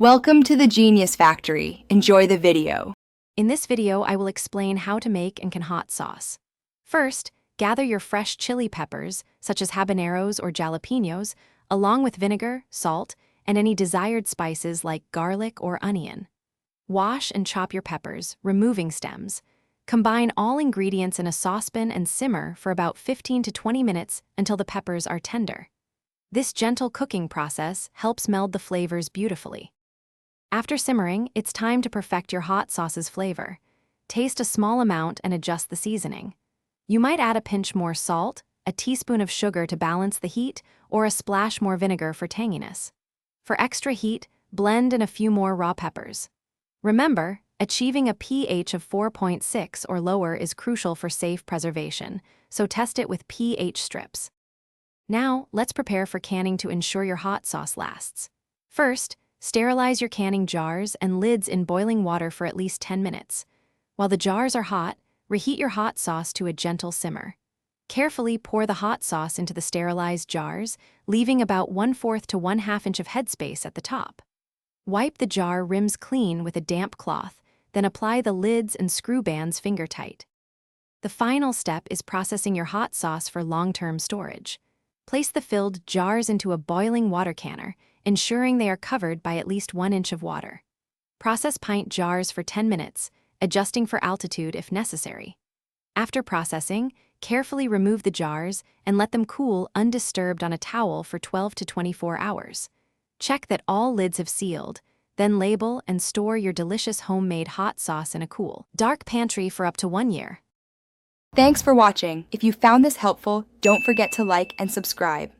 Welcome to the Genius Factory. Enjoy the video. In this video, I will explain how to make and can hot sauce. First, gather your fresh chili peppers, such as habaneros or jalapenos, along with vinegar, salt, and any desired spices like garlic or onion. Wash and chop your peppers, removing stems. Combine all ingredients in a saucepan and simmer for about 15 to 20 minutes until the peppers are tender. This gentle cooking process helps meld the flavors beautifully. After simmering, it's time to perfect your hot sauce's flavor. Taste a small amount and adjust the seasoning. You might add a pinch more salt, a teaspoon of sugar to balance the heat, or a splash more vinegar for tanginess. For extra heat, blend in a few more raw peppers. Remember, achieving a pH of 4.6 or lower is crucial for safe preservation, so test it with pH strips. Now, let's prepare for canning to ensure your hot sauce lasts. First, sterilize your canning jars and lids in boiling water for at least 10 minutes. While the jars are hot, reheat your hot sauce to a gentle simmer. Carefully pour the hot sauce into the sterilized jars, leaving about 1/4 to 1/2 inch of headspace at the top. Wipe the jar rims clean with a damp cloth, then apply the lids and screw bands finger tight. The final step is processing your hot sauce for long-term storage. Place the filled jars into a boiling water canner, ensuring they are covered by at least 1 inch of water. Process pint jars for 10 minutes, adjusting for altitude if necessary. After processing, carefully remove the jars and let them cool undisturbed on a towel for 12 to 24 hours. Check that all lids have sealed, then label and store your delicious homemade hot sauce in a cool, dark pantry for up to 1 year. Thanks for watching. If you found this helpful, don't forget to like and subscribe.